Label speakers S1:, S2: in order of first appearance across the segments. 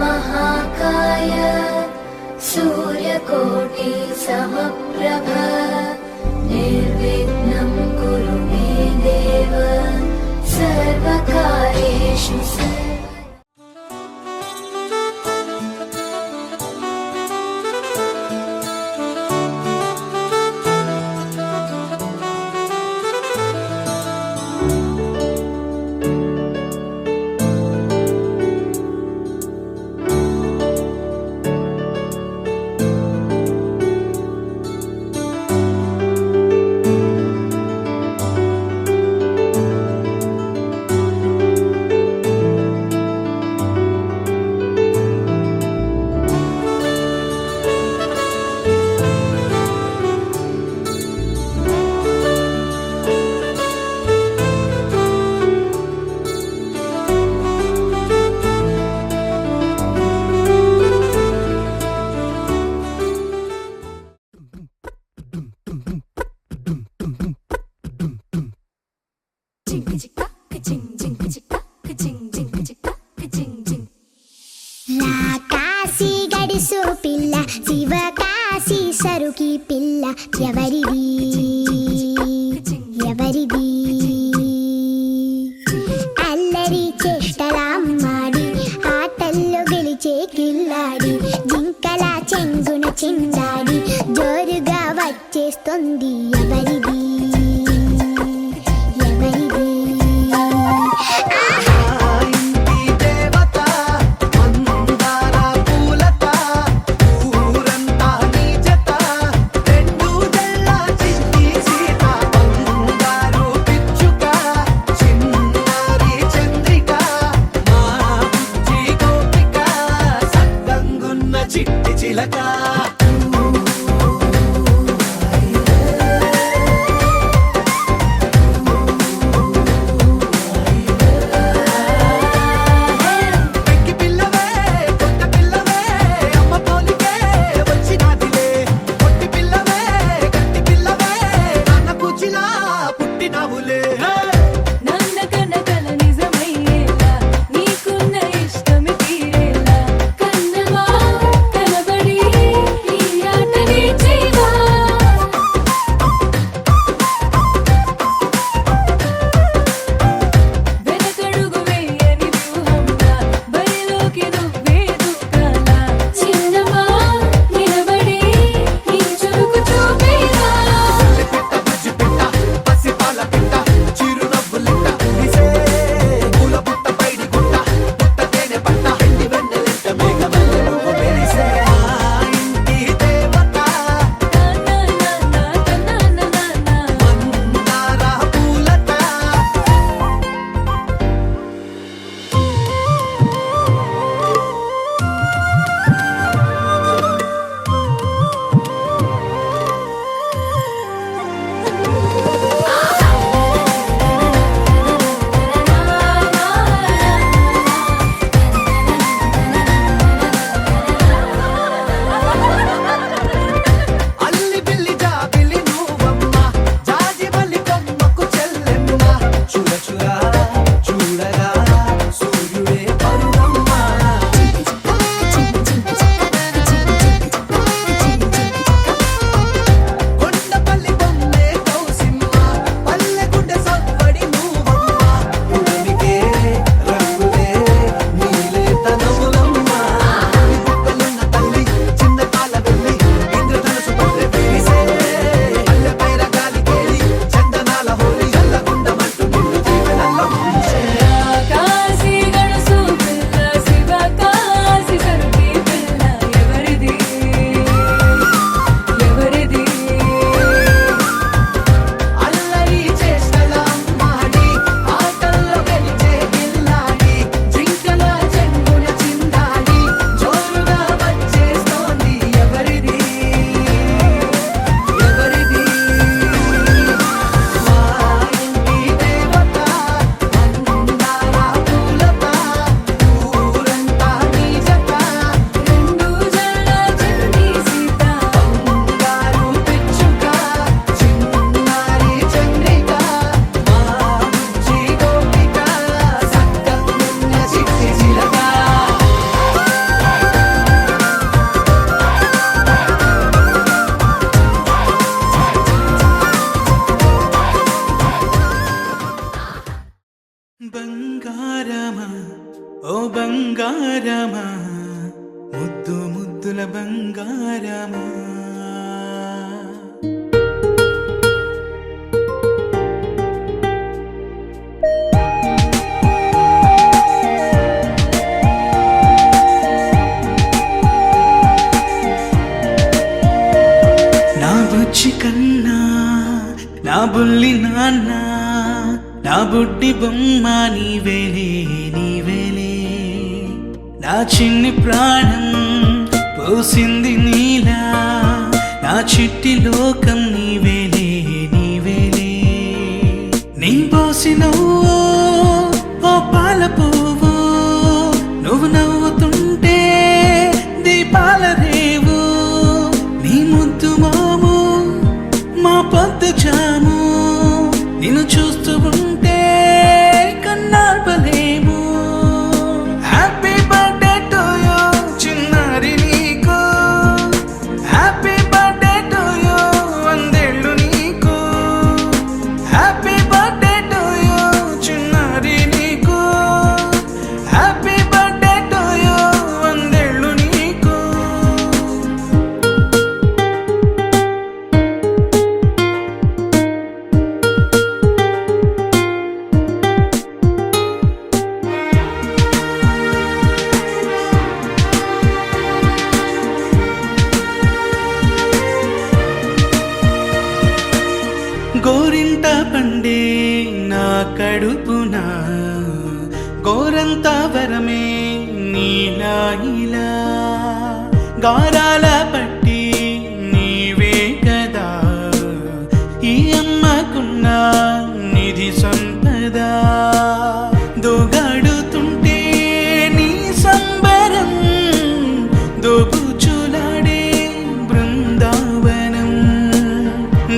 S1: महाकाय सूर्यकोटि समप्रभ निर्विघ्नं कुरु मे देव सर्वकार्येषु
S2: రాకాసి గడిసు పిల్ల శివకాశి సరుకి పిల్ల ఎవరిది ఎవరిది అల్లరి చేష్టలామ్మాడి ఆటల్లో గెలిచే కిల్లాడి జింకల చెంగున చిందాడి జోరుగా వచ్చేస్తుంది ఎవరిది ఎవరిది
S3: బంగారమా ముద్దు ముద్దుల బంగారమా నా బుజ్జి కన్నా నా బుల్లి నాన్న నా బుడ్డి బొమ్మ నీవేలే నీవేలే నా చిన్ని ప్రాణం పోసింది నీలా నా చిట్టి లోకం నీవేలే నీవేలే నీ పోసినవో ఓ పాల పువ్వు నువ్వు నవ్వుతుంటే దీపాల రేవు నీ ముద్దు మోము మా పొద్దు జాము నిన్ను చూస్తూ ఉంటే కన్నార్పలేము హ్యాపీ బర్త్డే టు యూ చిన్నారి నీకు హ్యాపీ బర్త్డే టు యూ వందేళ్ళు నీకు హ్యాపీ బర్త్డే టు యూ చిన్నారి నీకు హ్యాపీ బర్త్డే టు యూ వందేళ్ళు నీకు గోరింట పండే నా కడుపున గోరంత వరమే నీలా ఇలా గారాల పట్టి నీవే కదా ఈ అమ్మకున్న నిధి సంపద దోగాడుతుంటే నీ సంబరం దోబుచులాడే బృందావనం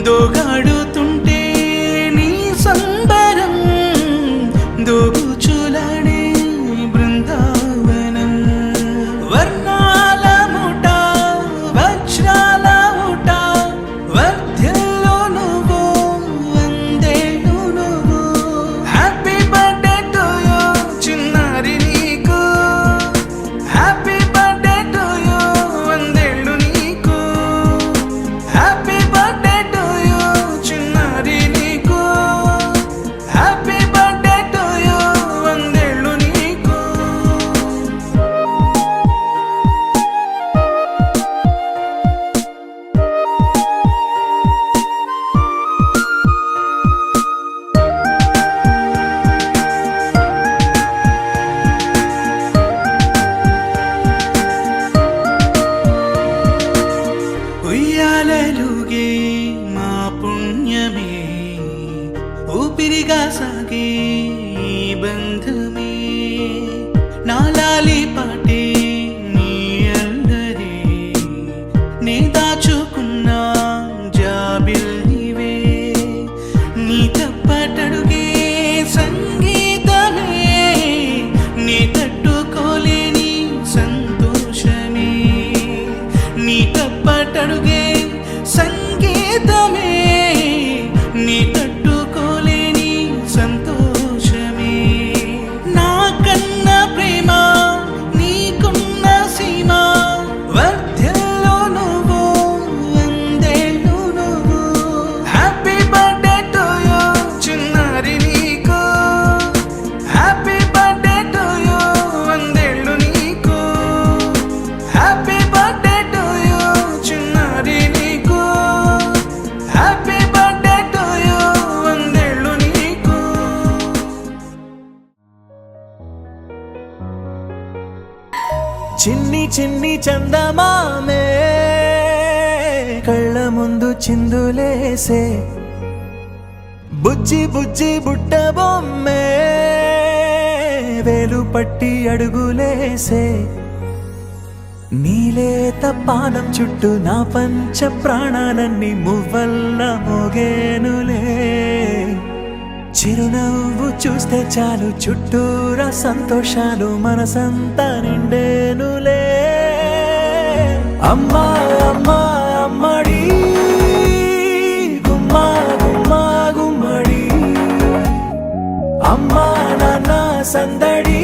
S3: దోగాడుతుంటే నీ సంబరం దోబుచులాడే బృందావనం వర్ణాల ముఠ వజ్రాల ముఠ వర్ధ్యంలో నువ్వు వందేళ్ళు నువ్వు హ్యాపీ బర్త్డే టు యూ చిన్నారి నీకు హ్యాపీ బర్త్డే టు యూ వందేళ్ళు నీకు హ్యాపీ బర్త్డే టు యూ చిన్నారి నీకు హ్యాపీ బర్త్డే టు యూ వందేళ్ళు నీకు ఉయ్యాలలుగే మా పుణ్యమే ఊపిరిగా సాగే ఈ బంధమే నాలాలి పాటే నీ అల్లరే నే దాచుకున్న జాబిల్లివే నీ తప్పటడుగే సంగీతమే నీ తట్టుకోలేని సంతోషమే నీ తప్పటడుగే సంగీతమే నీ తట్టుకోలేని సంతోషమే నా కన్న ప్రేమ నీకున్న సీమ వర్ధ్యంలో నువ్వు వందేళ్ళు నువ్వు హ్యాపీ బర్త్డే టు యూ చిన్నారి నీకు హ్యాపీ బర్త్డే టు యూ వందేళ్ళు నీకు హ్యాపీ బర్త్డే టు యూ చిన్నారి నీకు హ్యాపీ బర్త్డే టు యూ వందేళ్ళు నీకు
S4: చిన్ని చిన్ని చందమామే కళ్ళ ముందు చిందులేసే బుజ్జి బుజ్జి బుట్ట బొమ్మే వేలు పట్టి అడుగులేసే నీలేత పానం చుట్టూ నా పంచ ప్రాణాలన్నీ మువ్వల్ల మోగేనులే చిరునవ్వు చూస్తే చాలు చుట్టూరా సంతోషాలు మనసంతా నిండేనులే అమ్మా అమ్మా అమ్మడి గుమ్మా గుమ్మా గుమ్మడి అమ్మా నాన్న సందడి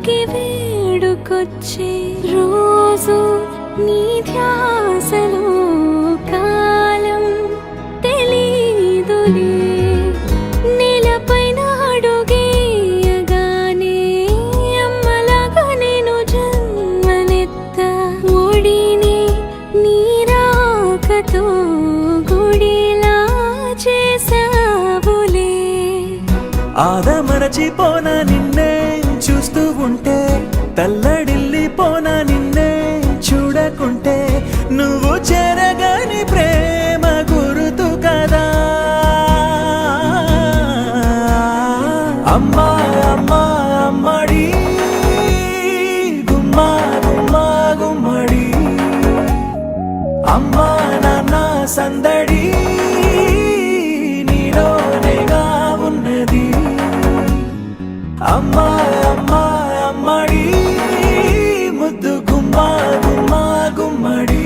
S5: వేడుకి వేడుకొచ్చే రోజు నీ ధ్యాసలో కాలం తెలీదులే నేలపైన అడుగేయగానే అమ్మలాగా నేను జన్మనెత్త ఒడిని నీరాకతో గుడిలా చేసావులే
S4: ఆదమరచిపోనా నిన్నే చూస్తూ ఉంటే తల్లడిల్లిపోనా నిన్నే చూడకుంటే నువ్వు చెరగని ప్రేమ గురుతు కదా అమ్మా అమ్మా అమ్మడి గుమ్మా గుమ్మా గుమ్మడి అమ్మా నాన్న సందడి నీలోనేగా ఉన్నది అమ్మా అమ్మా అమ్మడి ముద్దు గుమ్మా గుమ్మా గుమ్మడి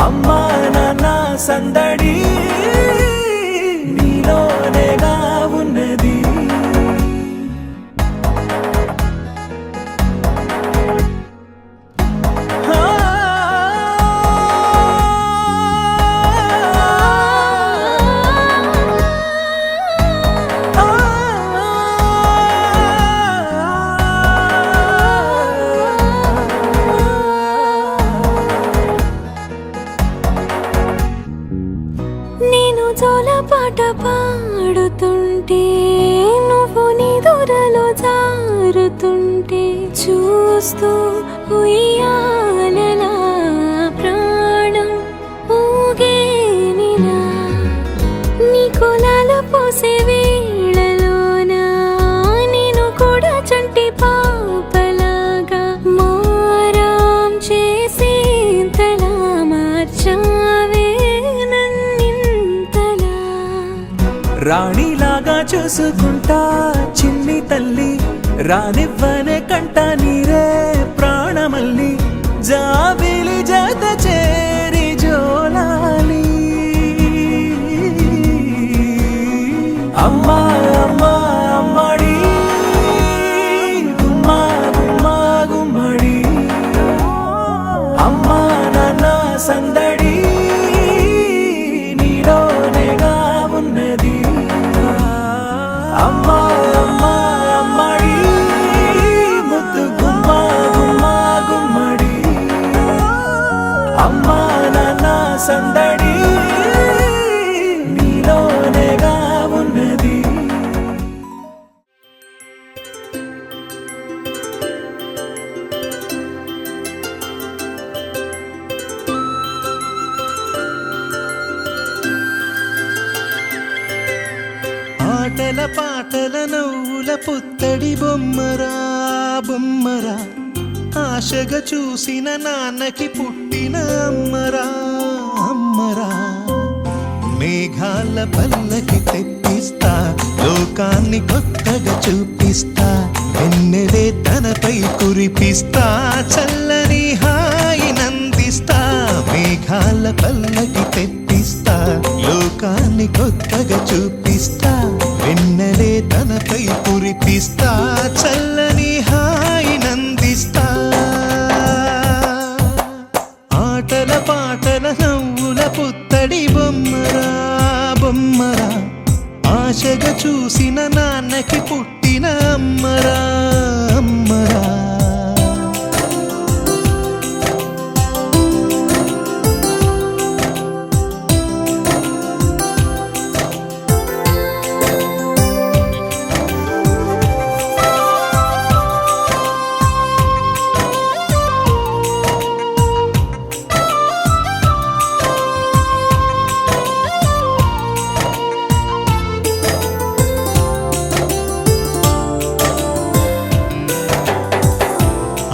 S4: అమ్మా నాన్న సందడి నీలోనేగా ఉన్నది
S5: నేను జోలపాట పాడుతుంటే నువ్వు నీ దూరలో జారుతుంటే చూస్తూ ఉయ్యాలలా ప్రాణం ఊగేనిలా నీ కులాల పోసే వేళలోన నేను కూడా చంటి పాపలాగా మారాం చేసేంతలా మార్చావే నన్నింతలా
S4: రాణిలాగా చూసుకుంటా చిన్ని తల్లి రానివ్వనే కంట నీరే ప్రాణమల్లి జాబిలి జత చేరి జోలాలి అమ్మా అమ్మా అమ్మడి గుమ్మా గుమ్మా గుమ్మడి అమ్మా నాన్న సందడి నీలోనేగా ఉన్నది అమ్మా అమ్మా అమ్మడి ముద్దు గుమ్మా గుమ్మా గుమ్మడి అమ్మా నాన్న సందడి నీలోనేగా ఉన్నది
S3: ఆటల పాటల నవ్వుల పుత్తడి బొమ్మరా బొమ్మరా ఆశగా చూసిన నాన్నకి పుట్టిన అమ్మరా అమ్మరా మేఘాల పల్లకి తెప్పిస్తా లోకాన్ని కొత్తగా చూపిస్తా వెన్నెలే తనపై కురిపిస్తా చల్లని హాయి నందిస్తా మేఘాల పల్లకి తెప్పిస్తా లోకాన్ని కొత్తగా చూపిస్తా వెన్నెలే తనపై కురిపిస్తా చల్లని హాయి నందిస్తా ఆటల పాటల నవ్వుల పుత్తడి బొమ్మరా బొమ్మరా ఆశగా చూసిన నాన్నకి పుట్టిన అమ్మరా అమ్మరా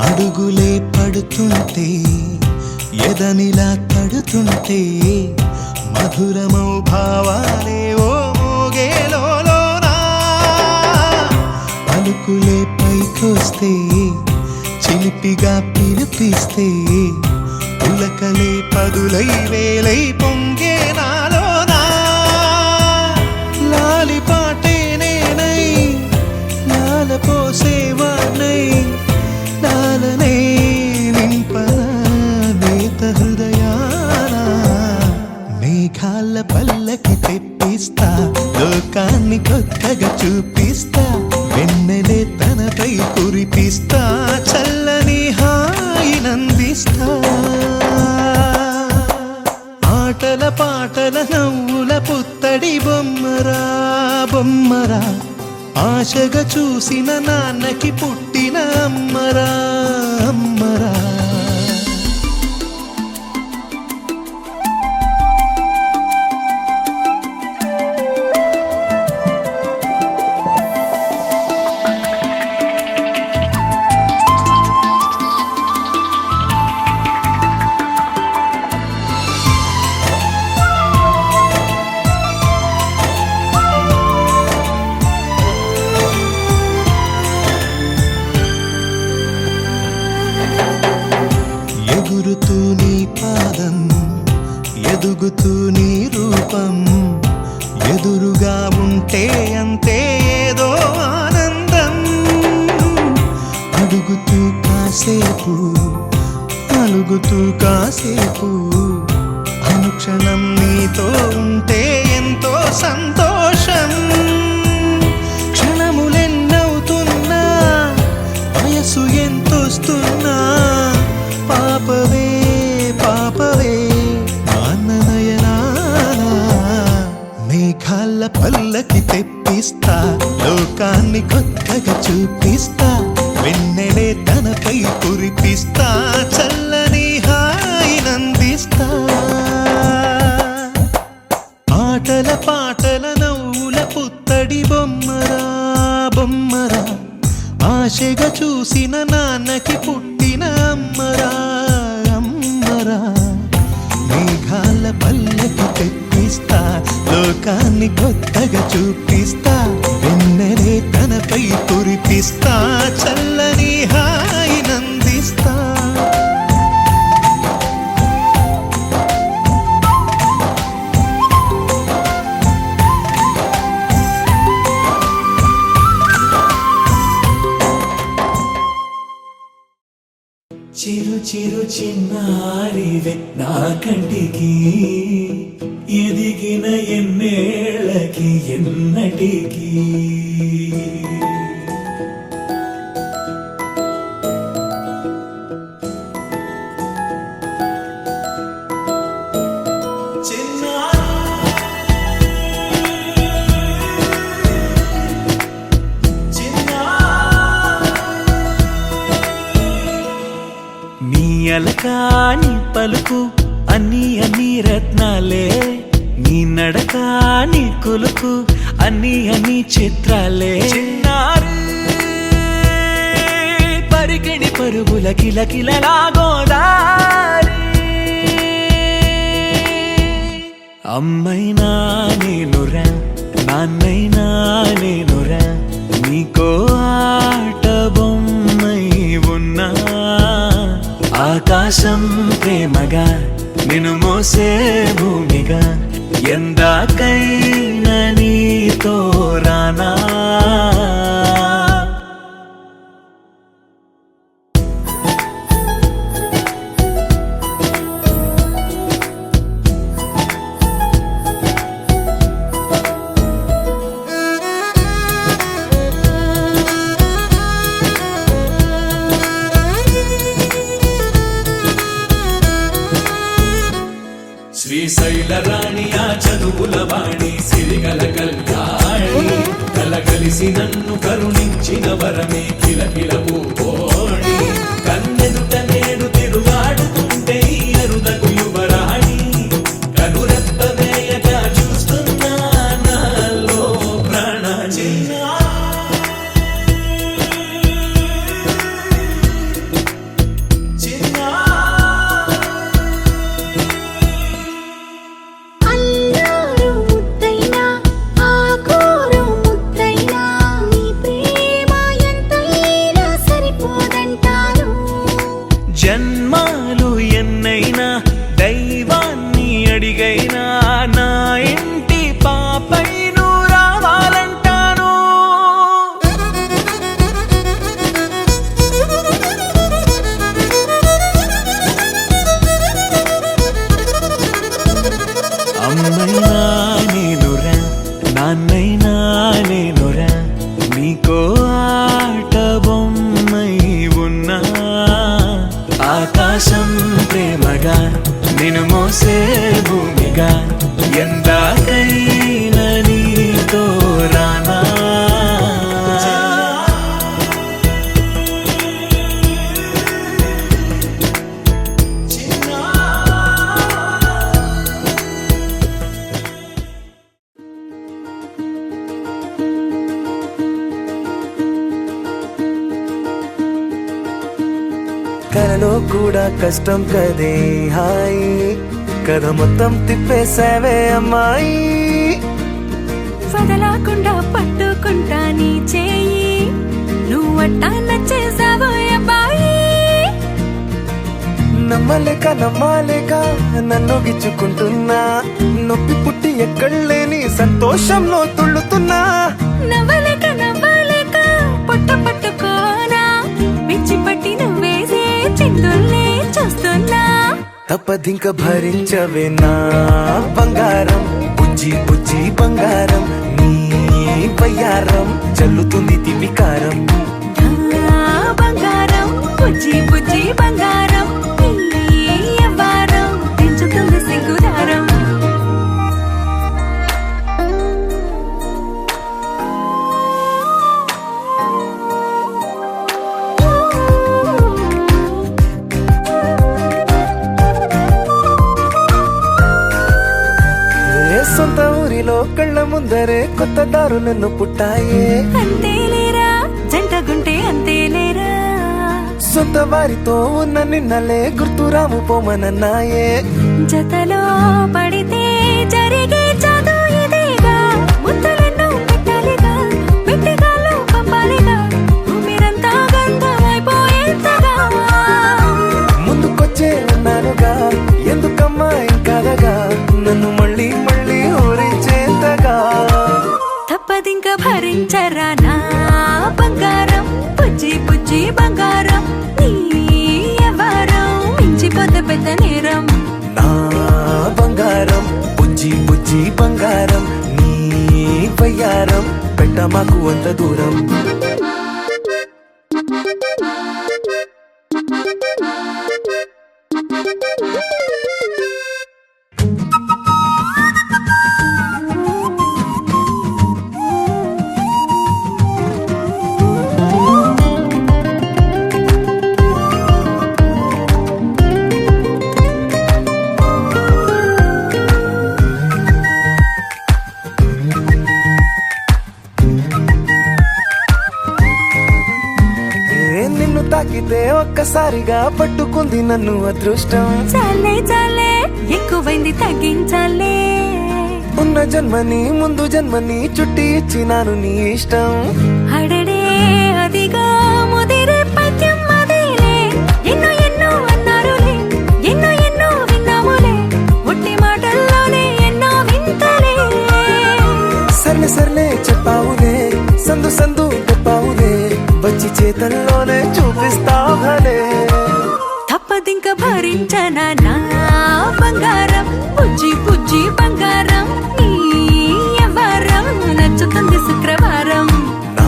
S3: అడుగులే పడుతుంటే ఎదనిలా తడుతుంటే మధురమౌ భావాలే ఓ మోగేలోనా పలుకులే పైకొస్తే చిలిపిగా పిలిపిస్తే పులకలే పదులై వేలై పొంగే నాలోనా లాలి పాటే నేనై లాల పోసేవా కురిపిస్తా చల్లని హాయినందిస్తా ఆటల పాటల నవ్వుల పుత్తడి బొమ్మరా బొమ్మరా ఆశగా చూసిన నాన్నకి పుట్టిన అమ్మరా అమ్మరా ఎగురుతూ నీ పాదం ఎదుగుతూ నీ రూపం ఎదురుగా ఉంటే అంతే ఏదో ఆనందం అడుగుతూ కాసేపు అలుగుతూ కాసేపు అనుక్షణం నీతో ఉంటే ఎంతో సంతోషం క్షణములెన్నవుతున్నా వయసు ఎంతొస్తున్నా పాపవే పాపవే నాన్ననయనానా మేఘాల పల్లకి తెప్పిస్తా లోకాన్ని కొత్తగా చూపిస్తా వెన్నెలే తనపై కురిపిస్తా చల్లని హాయినందిస్తా ఆటల పాటల నవ్వుల పుత్తడి బొమ్మరా బొమ్మరా ఆశగా చూసిన నాన్నకి పుట్టిన అమ్మరా అమ్మరా మేఘాల పల్లకి తెప్పిస్తా లోకాన్ని కొత్తగా చూపిస్తా వెన్నెలే తనపై కురిపిస్తా చల్లని హాయినందిస్తా
S4: చిరు చిరు చిన్నారివే నా కంటికి ఎదిగిన ఎన్నేళ్ళకి ఎన్నటికి అలకాని పలుకు అన్ని అన్ని రత్నాలే నీ నడక నీ కొలుకు అన్ని అన్ని చిత్రాలే పరికిణి పరుగుల కిలకిలలాగోదారి అమ్మైనా నేనురా నాన్నైనా నేనురా నీకో ఆట బొమ్మై ఉన్నా ఆకాశం ప్రేమగా నిన్ను మోసే భూమిగా ఎందాకైనా నీతో రానా శ్రీశైల రాణియా చదువుల వాణి సిరిగల కళ్యాణి కలగలిసి నన్ను కరుణించిన వరమే కిలకిల పూకోణి కన్నెదుట నేడు తిరుగాడుతుంటే ఈ అరుదకు యువరాణి కనురెప్ప వేయగా చూస్తున్నా నాలో ప్రాణ
S2: అల్లూరు ముద్దైనా, ఆకూరు ముద్దైనా, నీ ప్రేమ ఎంతైనా
S4: ఆకాశం ప్రేమగా నిన్ను మోసే భూమిగా ఎందాకైనా నీతో రానా
S6: కలలో కూడా కష్టం కదే హాయి కథ మొత్తం తిప్పేసావే అమ్మాయి
S5: వదలకుండా పట్టుకుంటా నీ చేయి నువ్వట్టా నచ్చేసావో అబ్బాయి
S6: నమ్మలేక నన్ను గిచ్చుకుంటున్నా నొప్పి పుట్టి ఎక్కడలేని సంతోషంలో తుళ్ళుతున్నా
S5: నవ్వలేక పొట్ట పట్టుకోనా పిచ్చి పట్టి నువ్వేసే చిందుల్ని చూస్తున్నా
S6: తప్పదింక భరించవే నా బంగారం బుజ్జి బంగారం నీ వయ్యారం చల్లుతుంది తిమికారం
S5: నా బంగారం బుజ్జి బంగారం నీ యవ్వారం పెంచుతుంది సిగ్గుదారం
S6: సొంత ఊరిలో కళ్ళ ముందరే కొత్త దారులను పుట్టాయే
S5: అంతేలేరా జంటగుంటే అంతేలేరా
S6: సొంత వారితో ఉన్న నిన్నలే గుర్తురాము పోమనన్నాయే
S5: జతలో పడితే జరిగే చదు ఇదేగా ముద్దలెన్నో పెట్టాలిగా పెట్టిగాల్లో పంపాలిగా మీరంతా గంధమైపోయేంతగా
S6: ముందుకొచ్చే ఉన్నానుగా ఎందుకమ్మా ఇంకాదగా నన్ను మళ్ళీ ఊరించేంతగా
S5: తప్పదింక భరించరా నా బంగారం బుజ్జి బంగారం నీ యవ్వారం మించిపోతే పెద్ద నేరం
S6: నా బంగారం బుజ్జి బంగారం నీ వయ్యారం పెట్ట మాకు అంత దూరం నిన్ను తాకితే ఒక్కసారిగా పట్టుకుంది నన్ను అదృష్టం
S5: చాలే ఎక్కువైంది తగ్గించాలే
S6: ఉన్న జన్మని ముందు జన్మని చుట్టి ఇచ్చినాను నీ ఇష్టం
S5: అడడే అదిగా ముదిరే పద్యం అదేలే ఎన్నో అన్నారులే ఎన్నో విన్నాములే ఒట్టి మాటల్లోనే ఎన్నో వింతలే
S6: సర్లే చెప్పావులే సందు చెప్పావులే వచ్చి చేతల్లోనే చూపిస్తావులే
S5: తప్పదింక భరించనా నా బంగారం బుజ్జి బంగారం నీ యవ్వారం నచ్చుతుంది శుక్రవారం
S6: నా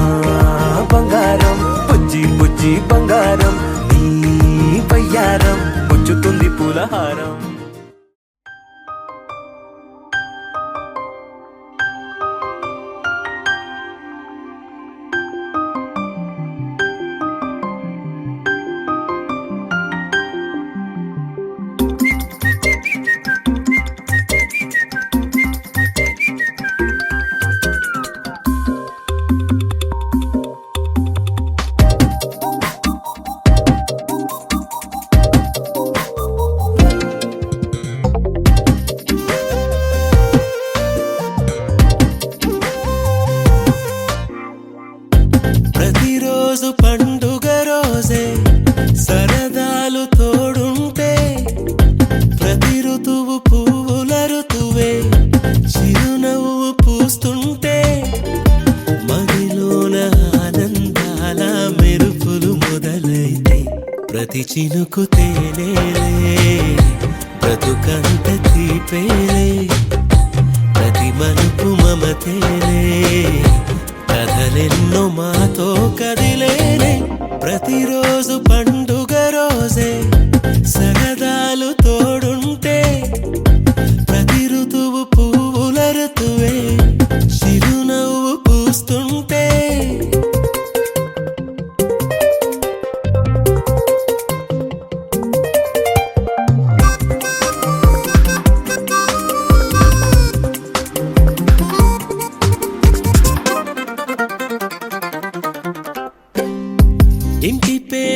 S6: బంగారం బుజ్జి బంగారం నీ వయ్యారం పుచ్చుతుంది పూలహారం
S3: ప్రతిరోజు పండుగ రోజే సరదాలు తోడుంటే ప్రతి ఋతువు పువ్వుల ఋతువే చిరునవ్వు పూస్తుంటే మదిలోన ఆనందాల మెరుపులు మొదలైతే ప్రతి చినుకు తేనేలే బ్రతుకంత తీపేలే ప్రతి మలుపు మమతేలే కథలెన్నో మాతో కదిలేనే ప్రతిరోజు పండుగ రోజే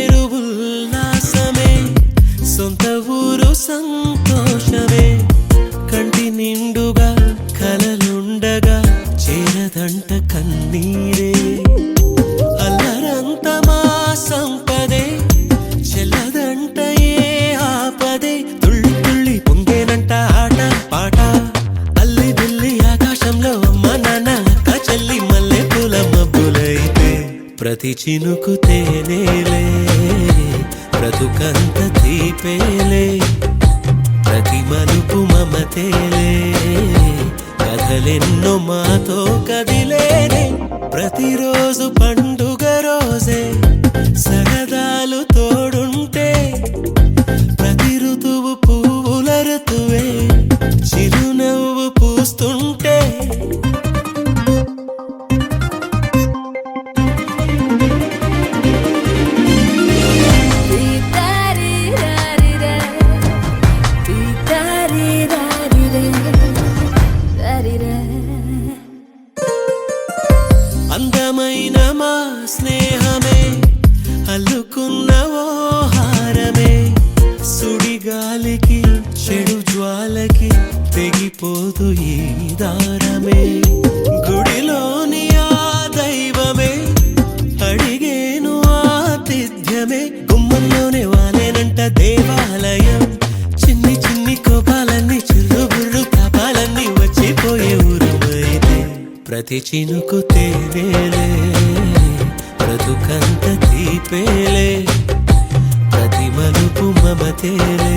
S3: పేరు ఉల్లాసమే, సొంత ఊరు సంతోషమే. కంటి నిండుగా కలలుండగా చేరదంట కన్నీరే. అల్లరంత మా సంపదే, చెల్లదంట ఏ ఆపదే. తుళ్ళి తుళ్ళి పొంగేనంట ఆట పాట, అల్లి బిల్లి ఆకాశంలో అమ్మ నాన్న అక్క చెల్లి మల్లె పూల మబ్బులైతే. ప్రతి చినుకు తేనేలే, బ్రతుకంత తీపేలే. ప్రతి మలుపు మమతేలే, కథలెన్నో మాతో కదిలేనే. ప్రతిరోజు పండుగ రోజే, సరదాలు తోడుంటే. ప్రతి ఋతువు పువ్వుల ఋతువే, చిరునవ్వు పూస్తుంటే. అందమైన మా స్నేహమే, అల్లుకున్న ఓ హారమే. సుడిగాలికి చెడు జ్వాలకి తెగిపోదు ఈ దారమే. గుడిలోని ఆ దైవమే అడిగేను ఆతిథ్యమే. గుమ్మంలోనే వాలేనంట దేవాలయం. చిన్ని చిన్ని కోపాలన్నీ చిర్రు బుర్రు తాపాలన్నీ వచ్చిపోయే ఊరుమైతే. ప్రతి చినుకు తేనేలే, బ్రతుకంత తీపేలే. ప్రతి మలుపు మమతేలే,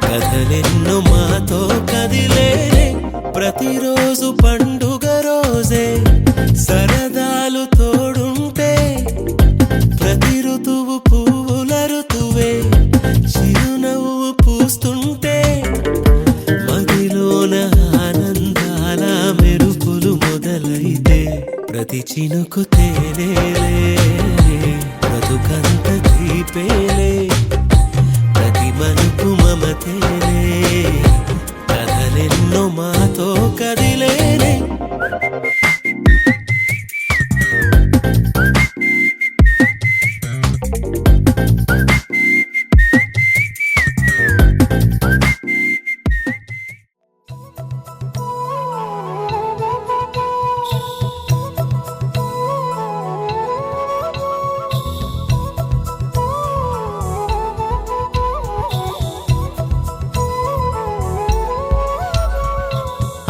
S3: కథలెన్నో మాతో కదిలేనే. ప్రతిరోజు పండుగ రోజే, సరదాలు తోడుంటే. ప్రతి ఋతువు పువ్వుల ఋతువే, చిరునవ్వు పూస్తుంటే. మదిలోన ఆనందాల మెరుపులు మొదలైతే. ప్రతి చినుకు తేనేలే, బ్రతుకంత తీపేలే. ప్రతి మలుపు మమతేలే, కథలెన్నో మాతో కదిలేనే.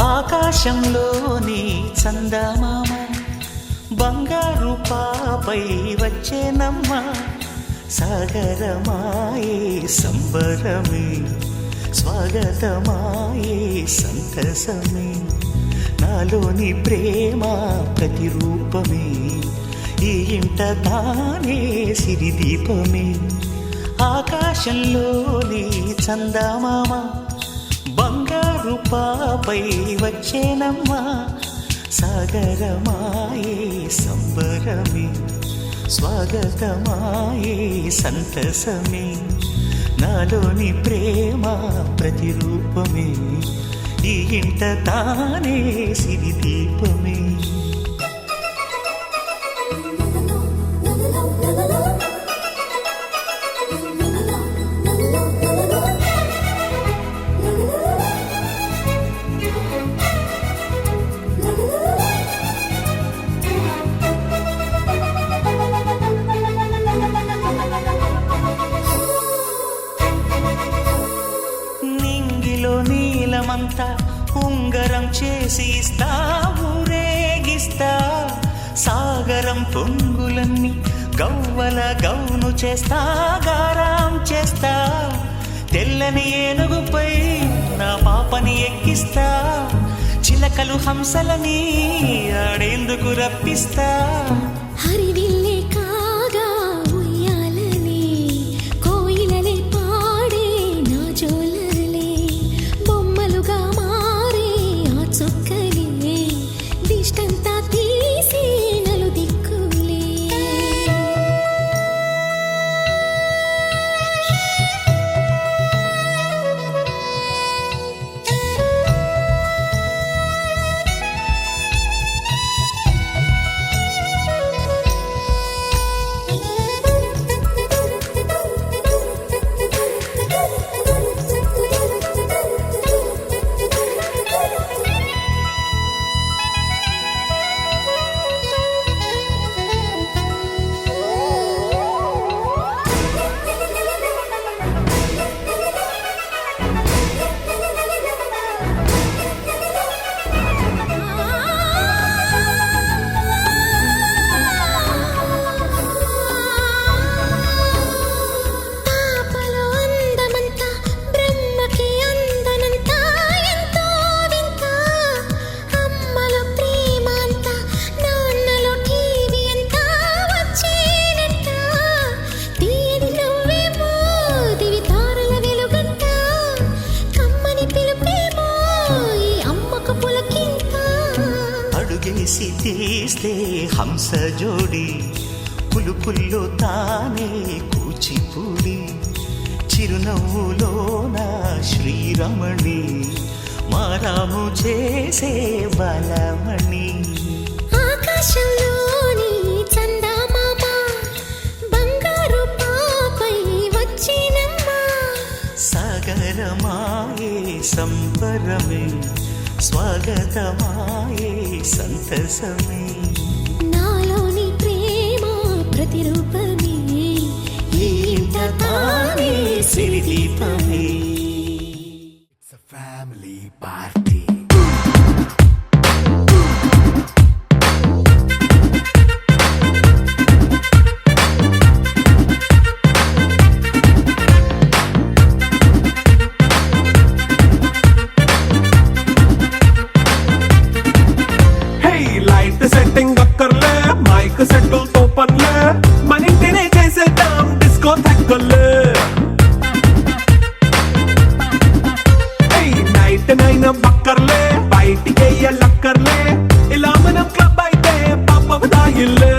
S4: ఆకాశంలోని చందమామ బంగారు పాపై వచ్చేనమ్మ. సాగరమాయే సంబరమే, స్వాగతమాయే సంతసమే. నాలోని ప్రేమ ప్రతిరూపమే, ఈ ఇంట తానే సిరిదీపమే. ఆకాశంలోని చందమామ బంగారు పాపై వచ్చేనమ్మా. సాగరమాయే సంబరమే, స్వాగతమాయే సంతసమే. నాలోని ప్రేమ ప్రతిరూపమే, ఈ ఇంట తానే సిరిదీపమే. నీలమంతా ఉంగరం చేసి ఇస్తా, ఊరేగిస్తా. సాగరం పొంగులన్నీ గవ్వల గౌను చేస్తా, గారాం చేస్తా. తెల్లని ఏనుగుపై నా పాపని ఎక్కిస్తా, చిలకలు హంసలని ఆడేందుకు రప్పిస్తా.
S2: హరివిల్లే కాగా ఉయ్యాలలే, కోయిలలే పాడే నా జోలలే. బొమ్మలుగా మారే ఆ చుక్కలే, దిష్టంతా తీసి నలు దిక్కులే.
S4: హంస జోడి పులుపుల్లో తానే కూచిపూడి చిరునవ్వులోన శ్రీరమణి మారాము చేసే బలమణి
S2: ఆకాశంలోని చందమామ బంగారు పాపై వచ్చినమ్మా
S4: సాగరమాయే సంబరమే స్వాగతమాయే సంతసమే
S2: నాలోని ప్రేమ ప్రతిరూపమే
S4: ఈ ఇంట తానే సిరిదీపమే
S6: ఫ్యామిలీ పార్టీ
S7: లైట్ సెట్టింగ్ అక్కర్లే మైక్ సెట్టు తో పనిలే మన ఇంటినే చేసేద్దాం డిస్కో థక్కర్లే నైట్ నైన్ బక్కర్లే బయటికి వెయ్యలక్కర్లే ఇలా మనం క్లబ్ అయితే పాప దాయిల్లే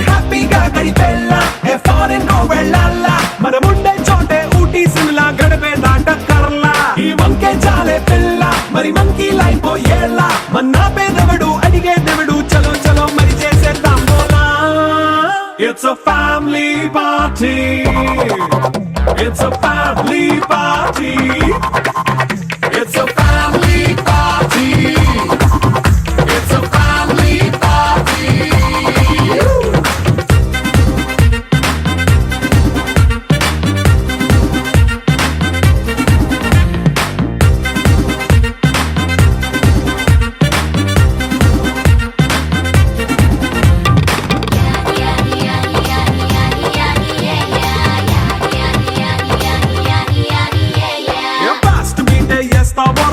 S7: హ్యాపీగా గడిపెళ్ళ ఏ ఫారెన్ కో వెళ్ళాల మనం ఉండే చోటే ఊటీ సిమ్లా గడిపే దాటక్కర్లా ఈ వంకే చాలే పిల్ల మరి మంకీ లైఫ్ ఏళ్ళ మన్నా పేదవడు అడిగే దేవుడు చలో చలో మరి చేసేద్దాం బోలా it's a family party it's a family party it's a family party it's a family party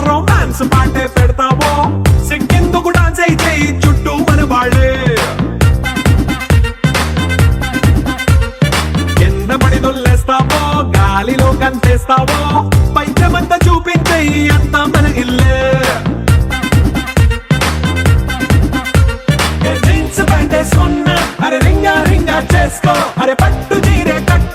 S7: romance పాటే పెడతావో సిగ్గెందుకు డాన్స్ అయితే చుట్టూ మన వాళ్ళే కింద పడి దొల్లేస్తావో గాలిలో కంతేస్తావో పైచమంతా చూపించే అంతా మన ఇల్లే జీన్స్ ప్యాంటేసుకున్నా అరే రింగా రింగా చేసుకో అరే పట్టు చీరే కట్టు